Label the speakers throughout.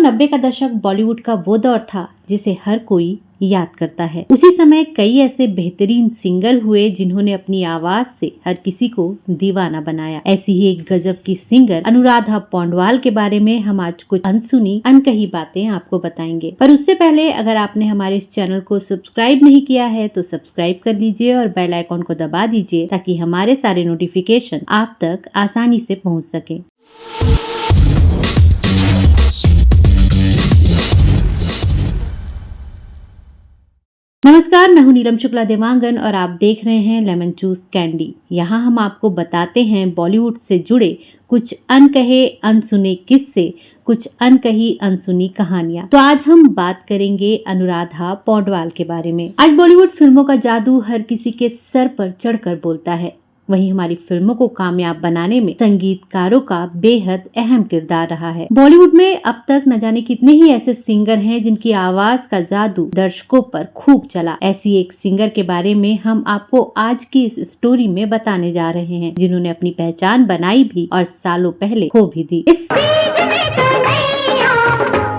Speaker 1: 90 का दशक बॉलीवुड का वो दौर था जिसे हर कोई याद करता है। उसी समय कई ऐसे बेहतरीन सिंगर हुए जिन्होंने अपनी आवाज से हर किसी को दीवाना बनाया। ऐसी ही एक गजब की सिंगर अनुराधा पौंडवाल के बारे में हम आज कुछ अनसुनी अनकही बातें आपको बताएंगे। पर उससे पहले अगर आपने हमारे इस चैनल को सब्सक्राइब नहीं किया है तो सब्सक्राइब कर लीजिए और बेल आइकॉन को दबा दीजिए ताकि हमारे सारे नोटिफिकेशन आप तक आसानी से पहुँच सके। नमस्कार, मैं हूं नीलम शुक्ला देवांगन और आप देख रहे हैं लेमन चूस कैंडी। यहाँ हम आपको बताते हैं बॉलीवुड से जुड़े कुछ अनकहे अनसुने किस्से, कुछ अनकही अनसुनी कहानियां। तो आज हम बात करेंगे अनुराधा पौंडवाल के बारे में। आज बॉलीवुड फिल्मों का जादू हर किसी के सर पर चढ़कर बोलता है। वहीं हमारी फिल्मों को कामयाब बनाने में संगीतकारों का बेहद अहम किरदार रहा है। बॉलीवुड में अब तक न जाने कितने ही ऐसे सिंगर हैं जिनकी आवाज का जादू दर्शकों पर खूब चला। ऐसी एक सिंगर के बारे में हम आपको आज की इस स्टोरी में बताने जा रहे हैं, जिन्होंने अपनी पहचान बनाई भी और सालों पहले खो भी दी।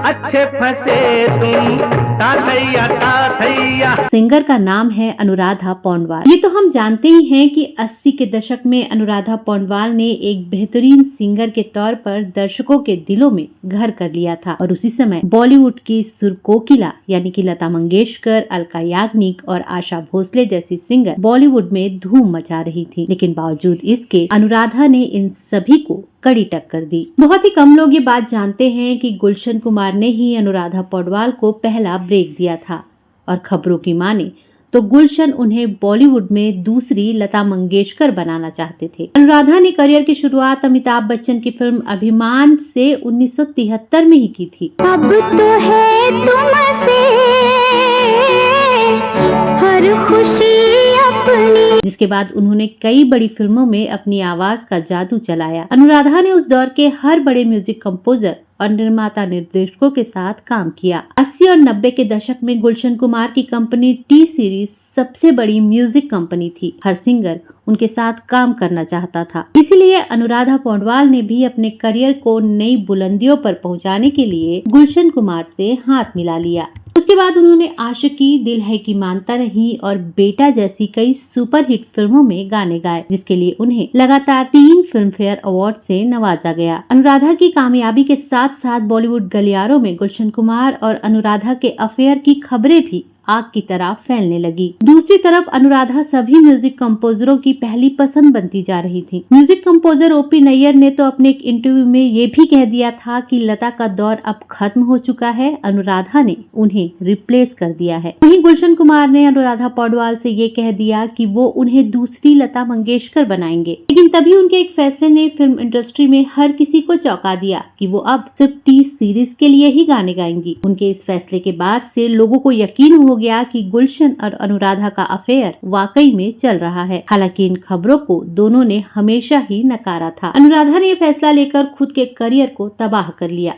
Speaker 1: अच्छे फंसे तुम ताथैया ताथैया। सिंगर का नाम है अनुराधा पौंडवाल। ये तो हम जानते ही हैं कि 80 के दशक में अनुराधा पौंडवाल ने एक बेहतरीन सिंगर के तौर पर दर्शकों के दिलों में घर कर लिया था और उसी समय बॉलीवुड की सुर कोकिला यानी कि लता मंगेशकर, अलका याग्निक और आशा भोसले जैसी सिंगर बॉलीवुड में धूम मचा रही थी। लेकिन बावजूद इसके अनुराधा ने इन सभी को कड़ी टक्कर दी। बहुत ही कम लोग ये बात जानते हैं कि गुलशन कुमार ने ही अनुराधा पौंडवाल को पहला ब्रेक दिया था और खबरों की माने तो गुलशन उन्हें बॉलीवुड में दूसरी लता मंगेशकर बनाना चाहते थे। अनुराधा ने करियर की शुरुआत अमिताभ बच्चन की फिल्म अभिमान से 1973 में ही की थी। अब तो है तुमसे हर खुशी अपनी, जिसके बाद उन्होंने कई बड़ी फिल्मों में अपनी आवाज का जादू चलाया। अनुराधा ने उस दौर के हर बड़े म्यूजिक कंपोजर और निर्माता निर्देशकों के साथ काम किया। 80 और 90 के दशक में गुलशन कुमार की कंपनी टी सीरीज सबसे बड़ी म्यूजिक कंपनी थी। हर सिंगर उनके साथ काम करना चाहता था। इसीलिए अनुराधा पौंडवाल ने भी अपने करियर को नई बुलंदियों पर पहुंचाने के लिए गुलशन कुमार से हाथ मिला लिया। उसके बाद उन्होंने आशिकी, दिल है की मानता नहीं और बेटा जैसी कई सुपरहिट फिल्मों में गाने गाए, जिसके लिए उन्हें लगातार 3 फिल्म फेयर अवार्ड से नवाजा गया। अनुराधा की कामयाबी के साथ साथ बॉलीवुड गलियारों में गुलशन कुमार और अनुराधा के अफेयर की खबरें भी आग की तरह फैलने लगी। दूसरी तरफ अनुराधा सभी म्यूजिक कंपोजरों की पहली पसंद बनती जा रही थी। म्यूजिक कंपोजर ओपी नैयर ने तो अपने एक इंटरव्यू में ये भी कह दिया था कि लता का दौर अब खत्म हो चुका है, अनुराधा ने उन्हें रिप्लेस कर दिया है। वहीं गुलशन कुमार ने अनुराधा पौंडवाल से ये कह दिया कि वो उन्हें दूसरी लता मंगेशकर बनाएंगे। लेकिन तभी उनके एक फैसले ने फिल्म इंडस्ट्री में हर किसी को चौंका दिया कि वो अब सिर्फ टी सीरीज के लिए ही गाने गाएंगी। उनके इस फैसले के बाद से लोगों को यकीन हो गया कि गुलशन और अनुराधा का अफेयर वाकई में चल रहा है। हालांकि इन खबरों को दोनों ने हमेशा ही नकारा था। अनुराधा ने यह फैसला लेकर खुद के करियर को तबाह कर लिया।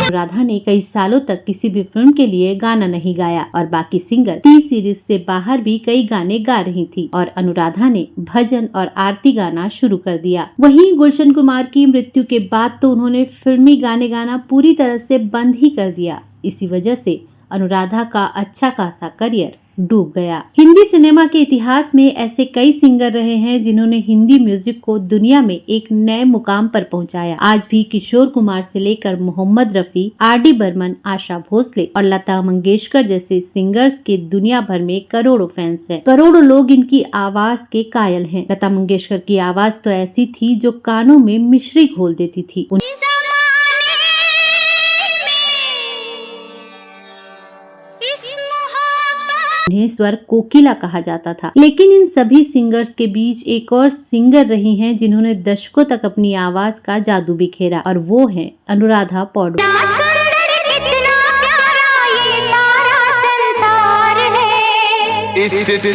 Speaker 1: अनुराधा ने कई सालों तक किसी भी फिल्म के लिए गाना नहीं गाया और बाकी सिंगर टी सीरीज से बाहर भी कई गाने गा रही थी और अनुराधा ने भजन और आरती गाना शुरू कर दिया। वहीं गुलशन कुमार की मृत्यु के बाद तो उन्होंने फिल्मी गाने गाना पूरी तरह से बंद ही कर दिया। इसी वजह से अनुराधा का अच्छा खासा करियर डूब गया। हिंदी सिनेमा के इतिहास में ऐसे कई सिंगर रहे हैं जिन्होंने हिंदी म्यूजिक को दुनिया में एक नए मुकाम पर पहुंचाया। आज भी किशोर कुमार से लेकर मोहम्मद रफी, आर.डी. बर्मन, आशा भोसले और लता मंगेशकर जैसे सिंगर्स के दुनिया भर में करोड़ों फैंस हैं। करोड़ों लोग इनकी आवाज के कायल हैं। लता मंगेशकर की आवाज तो ऐसी थी जो कानों में मिश्री घोल देती थी। उन्हें स्वर कोकिला कहा जाता था। लेकिन इन सभी सिंगर्स के बीच एक और सिंगर रही हैं जिन्होंने दशकों तक अपनी आवाज का जादू बिखेरा और वो है अनुराधा पौंडवाल।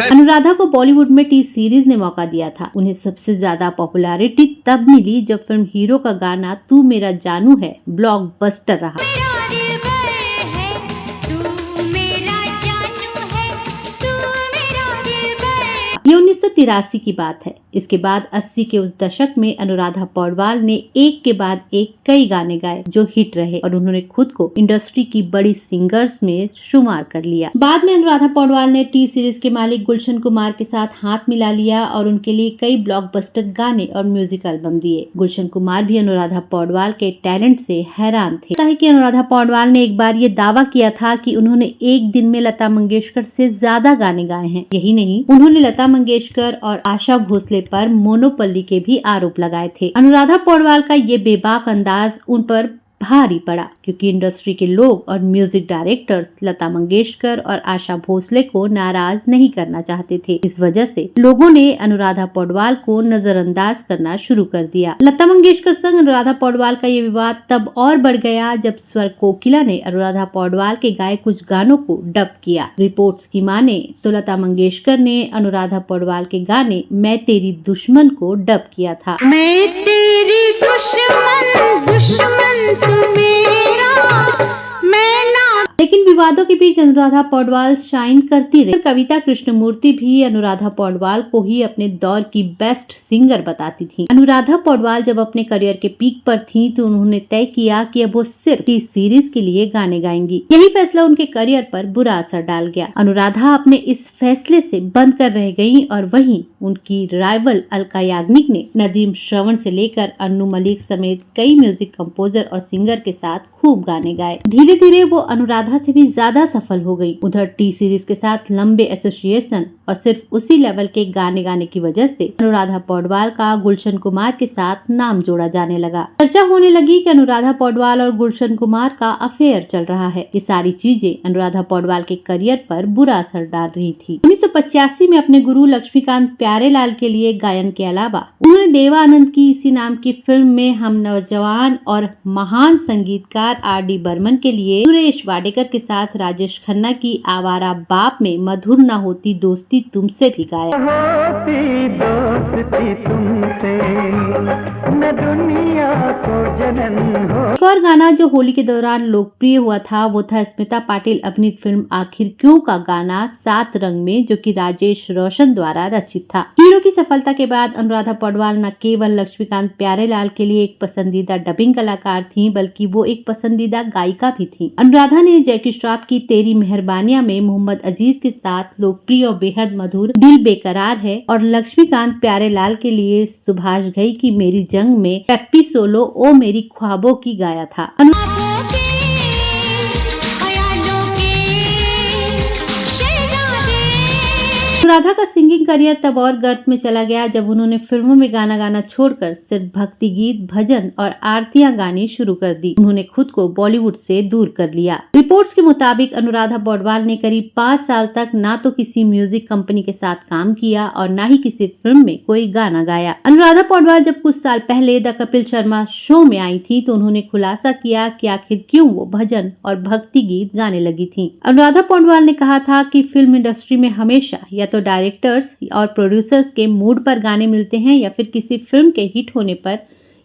Speaker 1: अनुराधा को बॉलीवुड में टी सीरीज ने मौका दिया था। उन्हें सबसे ज्यादा पॉपुलैरिटी तब मिली जब फिल्म हीरो का गाना तू मेरा जानू है ब्लॉकबस्टर रहा। ये 1983 की बात है। इसके बाद 80 के उस दशक में अनुराधा पौडवाल ने एक के बाद एक कई गाने गाए जो हिट रहे और उन्होंने खुद को इंडस्ट्री की बड़ी सिंगर्स में शुमार कर लिया। बाद में अनुराधा पौडवाल ने टी सीरीज के मालिक गुलशन कुमार के साथ हाथ मिला लिया और उनके लिए कई ब्लॉकबस्टर गाने और म्यूजिक एल्बम दिए। गुलशन कुमार भी अनुराधा पौडवाल के टैलेंट से हैरान थे। पता है कि अनुराधा पौडवाल ने एक बार ये दावा किया था कि उन्होंने एक दिन में लता मंगेशकर से ज्यादा गाने गाए हैं। यही नहीं, उन्होंने लता मंगेशकर और आशा भोसले पर मोनोपली के भी आरोप लगाए थे। अनुराधा पौडवाल का ये बेबाक अंदाज उन पर भारी पड़ा क्योंकि इंडस्ट्री के लोग और म्यूजिक डायरेक्टर्स लता मंगेशकर और आशा भोसले को नाराज नहीं करना चाहते थे। इस वजह से लोगों ने अनुराधा पौडवाल को नजरअंदाज करना शुरू कर दिया। लता मंगेशकर संग अनुराधा पौडवाल का ये विवाद तब और बढ़ गया जब स्वर कोकिला ने अनुराधा पौडवाल के गाए कुछ गानों को डब किया। रिपोर्ट्स की माने तो लता मंगेशकर ने अनुराधा पौडवाल के गाने मैं तेरी दुश्मन को डब किया था।
Speaker 2: मैं तेरी दुश्मन
Speaker 1: लेकिन विवादों के बीच अनुराधा पौडवाल शाइन करती रही। कविता कृष्णमूर्ति भी अनुराधा पौडवाल को ही अपने दौर की बेस्ट सिंगर बताती थी। अनुराधा पौडवाल जब अपने करियर के पीक पर थी तो उन्होंने तय किया कि अब वो सिर्फ टी सीरीज के लिए गाने गाएंगी। यही फैसला उनके करियर पर बुरा असर डाल गया। अनुराधा अपने इस फैसले से बंद कर रह गयी और वहीं उनकी राइवल अलका याग्निक ने नदीम श्रवण से लेकर अन्नू मलिक समेत कई म्यूजिक कंपोजर और सिंगर के साथ खूब गाने गाए। धीरे धीरे वो अनुराधा से भी ज्यादा सफल हो गई। उधर टी सीरीज के साथ लंबे एसोसिएशन और सिर्फ उसी लेवल के गाने गाने की वजह से अनुराधा पौडवाल का गुलशन कुमार के साथ नाम जोड़ा जाने लगा। चर्चा होने लगी कि अनुराधा पौडवाल और गुलशन कुमार का अफेयर चल रहा है। ये सारी चीजें अनुराधा पौडवाल के करियर पर बुरा असर डाल रही थी। 1985 में अपने गुरु लक्ष्मीकांत प्यारेलाल के लिए गायन के अलावा उन्होंने देवानंद की इसी नाम की फिल्म में हम नौजवान और महान संगीतकार R.D. बर्मन के लिए सुरेश वाडेकर के साथ राजेश खन्ना की आवारा बाप में मधुर न होती दोस्ती तुमसे भी गाया।
Speaker 2: होती दोस्ती तुमसे न दुनिया को जनन हो।
Speaker 1: एक और गाना जो होली के दौरान लोकप्रिय हुआ था वो था स्मिता पाटिल अभिनीत फिल्म आखिर क्यों का गाना सात रंग में, जो कि राजेश रोशन द्वारा रचित था। हीरो की सफलता के बाद अनुराधा पौडवाल न केवल लक्ष्मीकांत प्यारेलाल के लिए एक पसंदीदा डबिंग कलाकार थी बल्कि वो एक पसंदीदा गायिका भी थी। अनुराधा ने जैकी श्रॉफ की तेरी मेहरबानियां में मोहम्मद अजीज के साथ लोकप्रिय और बेहद मधुर दिल बेकरार है और लक्ष्मीकांत प्यारेलाल के लिए सुभाष घई की मेरी जंग में पेप्पी सोलो ओ मेरी ख्वाबों की गाया था। अनुराधा का सिंगिंग करियर तब और गर्त में चला गया जब उन्होंने फिल्मों में गाना गाना छोड़कर सिर्फ भक्ति गीत, भजन और आरतियां गानी शुरू कर दी। उन्होंने खुद को बॉलीवुड से दूर कर लिया। रिपोर्ट्स के मुताबिक अनुराधा पौडवाल ने करीब 5 साल तक ना तो किसी म्यूजिक कंपनी के साथ काम किया और ना ही किसी फिल्म में कोई गाना गाया। अनुराधा पौडवाल जब कुछ साल पहले द कपिल शर्मा शो में आई थी तो उन्होंने खुलासा किया कि आखिर क्यों वो भजन और भक्ति गीत गाने लगी थी। अनुराधा पौडवाल ने कहा था कि फिल्म इंडस्ट्री में हमेशा या तो डायरेक्टर्स और प्रोड्यूसर्स के मूड पर गाने मिलते हैं या फिर किसी फिल्म के हिट होने पर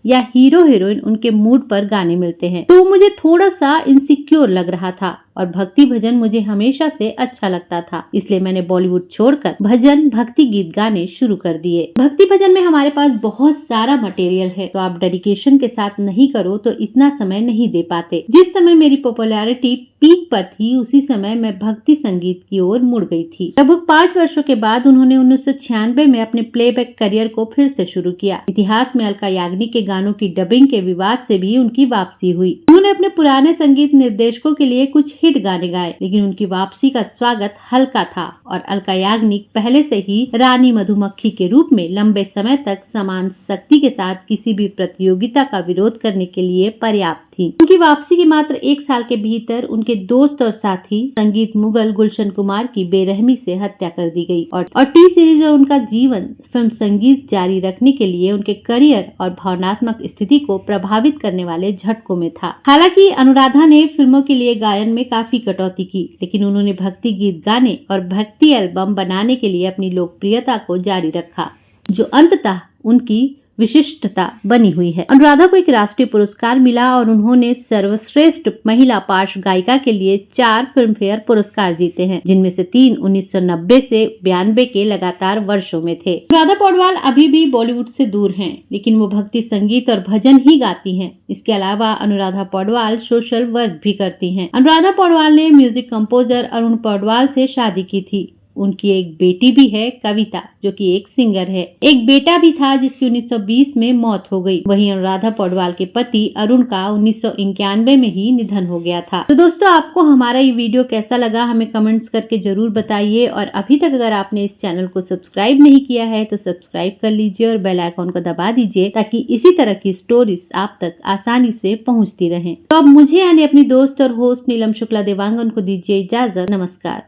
Speaker 1: या हीरो हीरोइन उनके मूड पर गाने मिलते हैं। तो मुझे थोड़ा सा इनसिक्योर लग रहा था और भक्ति भजन मुझे हमेशा से अच्छा लगता था, इसलिए मैंने बॉलीवुड छोड़कर भजन भक्ति गीत गाने शुरू कर दिए। भक्ति भजन में हमारे पास बहुत सारा मटेरियल है, तो आप डेडिकेशन के साथ नहीं करो तो इतना समय नहीं दे पाते। जिस समय मेरी पॉपुलैरिटी पीक पर थी उसी समय मैं भक्ति संगीत की ओर मुड़ गई थी। लगभग 5 वर्षों के बाद उन्होंने 1996 में अपने प्लेबैक करियर को फिर से शुरू किया। इतिहास में अलका याग्निक के गानों की डबिंग के विवाद से भी उनकी वापसी हुई। उन्होंने अपने पुराने संगीत निर्देशकों के लिए कुछ हिट गाने गाए, लेकिन उनकी वापसी का स्वागत हल्का था और अलका याग्निक पहले से ही रानी मधुमक्खी के रूप में लंबे समय तक समान शक्ति के साथ किसी भी प्रतियोगिता का विरोध करने के लिए पर्याप्त थी। उनकी वापसी के मात्र 1 साल के भीतर उनके दोस्त और साथी संगीत मुगल गुलशन कुमार की बेरहमी से हत्या कर दी गई और टी सीरीज और उनका जीवन फिल्म संगीत जारी रखने के लिए उनके करियर और भावनात्मक स्थिति को प्रभावित करने वाले झटकों में था। हालांकि अनुराधा ने फिल्मों के लिए गायन में काफी कटौती की, लेकिन उन्होंने भक्ति गीत गाने और भक्ति एल्बम बनाने के लिए अपनी लोकप्रियता को जारी रखा, जो अंततः उनकी विशिष्टता बनी हुई है। अनुराधा को एक राष्ट्रीय पुरस्कार मिला और उन्होंने सर्वश्रेष्ठ महिला पार्श्व गायिका के लिए 4 फिल्म फेयर पुरस्कार जीते हैं, जिनमें से 3 1990 से 92 के लगातार वर्षों में थे। अनुराधा पौडवाल अभी भी बॉलीवुड से दूर हैं, लेकिन वो भक्ति संगीत और भजन ही गाती हैं। इसके अलावा अनुराधा पौडवाल सोशल वर्क भी करती हैं। अनुराधा पौडवाल ने म्यूजिक कंपोजर अरुण पौडवाल से शादी की थी। उनकी एक बेटी भी है, कविता, जो कि एक सिंगर है। एक बेटा भी था जिसकी 1920 में मौत हो गई। वहीं अनुराधा पौडवाल के पति अरुण का 1991 में ही निधन हो गया था। तो दोस्तों, आपको हमारा ये वीडियो कैसा लगा हमें कमेंट्स करके जरूर बताइए, और अभी तक अगर आपने इस चैनल को सब्सक्राइब नहीं किया है तो सब्सक्राइब कर लीजिए और बेल आइकॉन को दबा दीजिए, ताकि इसी तरह की स्टोरीज आप तक आसानी से पहुँचती रहे। तो अब मुझे यानी अपनी दोस्त और होस्ट नीलम शुक्ला देवांगन को दीजिए इजाजत। नमस्कार।